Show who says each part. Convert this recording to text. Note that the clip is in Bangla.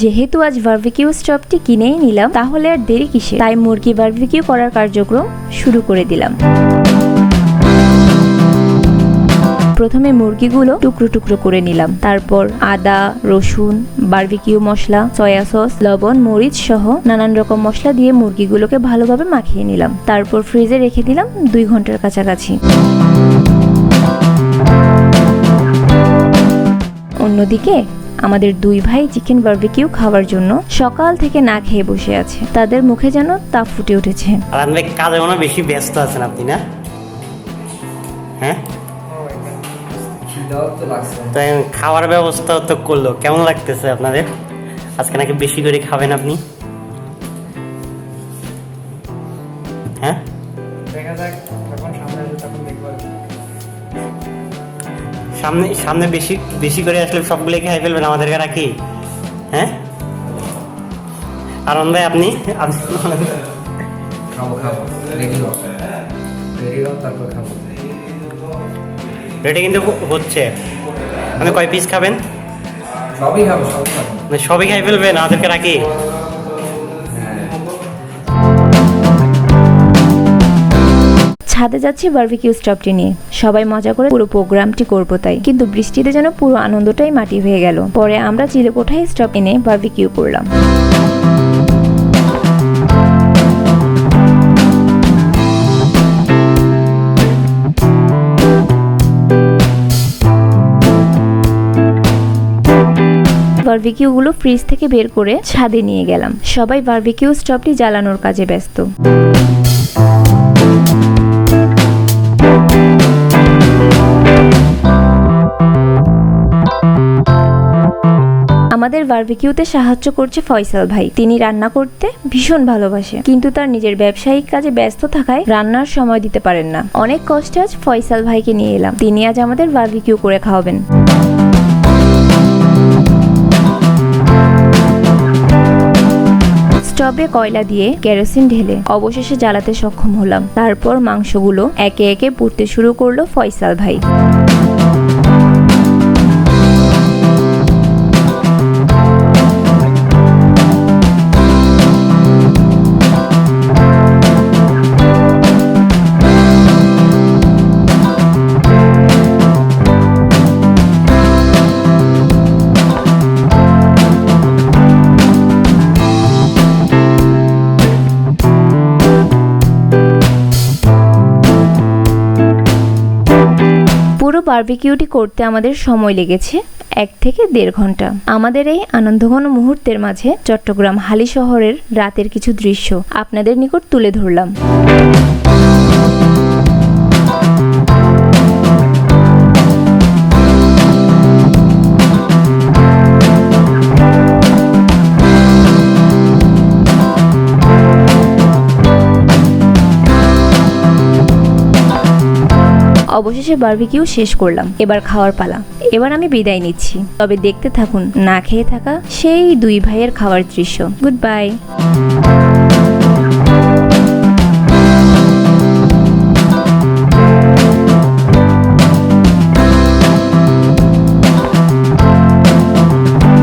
Speaker 1: যেহেতু আজ বারবিকিউ স্টভটি কিনেই নিলাম, তাহলে আর দেরি কিসে, তাই মুরগি বারবিকিউ করার কার্যক্রম শুরু করে দিলাম। প্রথমে মুরগিগুলো টুকরো টুকরো করে নিলাম, তারপর আদা, রসুন, বারবিকিউ মশলা, সয়া সস, লবণ, মরিচ সহ নানান রকম মশলা দিয়ে মুরগিগুলোকে ভালোভাবে মাখিয়ে নিলাম। তারপর ফ্রিজে রেখে দিলাম 2 ঘন্টার কাছাকাছি। অন্যদিকে আমাদের 2 ভাই চিকেন বারবিকিউ খাওয়ার জন্য সকাল থেকে না খেয়ে বসে আছে। তাদের মুখে যেন তাপ ফুটে উঠেছে।
Speaker 2: কাজে মনে বেশি ব্যস্ত আছেন আপনি, না? হ্যাঁ, তাই খাওয়ার ব্যবস্থা তো করলো। কেমন লাগতেছে আপনাদের? আজকে নাকি বেশি করে খাবেন আপনি? হ্যাঁ, সামনে সামনে বেশি বেশি করে আসলে সবগুলো খাই ফেলবেন, আমাদেরকে রাখি। হ্যাঁ, আর ভাই আপনি? রেডি কিন্তু হচ্ছে। মানে কয় পিস খাবেন?
Speaker 3: সবই খাবো,
Speaker 2: সবই খাই ফেলবেন, আমাদেরকে রাখি।
Speaker 1: ছাদে যাচ্ছি বারবিকিউ স্টভটি নিয়ে, সবাই মজা করে পুরো প্রোগ্রামটি করবো তাই, কিন্তু বৃষ্টিতে যেন পুরো আনন্দটাই মাটি হয়ে গেল। পরে আমরা চিলেকোঠায় স্টভ এনে বারবিকিউ করলাম। বারবিকিউ গুলো ফ্রিজ থেকে বের করে ছাদে নিয়ে গেলাম। সবাই বারবিকিউ স্টভটি জ্বালানোর কাজে ব্যস্ত। আমাদের বারবিকিউতে সাহায্য করছে ফয়সাল ভাই। তিনি রান্না করতে ভীষণ ভালোবাসে, কিন্তু তার নিজের ব্যবসায়িক কাজে ব্যস্ত থাকায় রান্নার সময় দিতে পারেন না। অনেক কষ্টে আজ ফয়সাল ভাইকে নিয়ে এলাম, তিনি আজ আমাদের বারবিকিউ করে খাওয়াবেন। স্টভে কয়লা দিয়ে কেরোসিন ঢেলে অবশেষে জ্বালাতে সক্ষম হলাম। তারপর মাংসগুলো একে একে পুড়তে শুরু করলো ফয়সাল ভাই। পুরো বারবিকিউটি করতে আমাদের সময় লেগেছে 1 থেকে 1.5 ঘন্টা। আমাদের এই আনন্দঘন মুহূর্তের মাঝে চট্টগ্রাম হালি শহরের রাতের কিছু দৃশ্য আপনাদের নিকট তুলে ধরলাম। অবশেষে বারবিকিউ শেষ করলাম, এবার খাওয়ার পালা। এবার আমি বিদায় নিচ্ছি, তবে দেখতে থাকুন না খেয়ে থাকা সেই 2 ভাইয়ের খাওয়ার দৃশ্য। Good bye.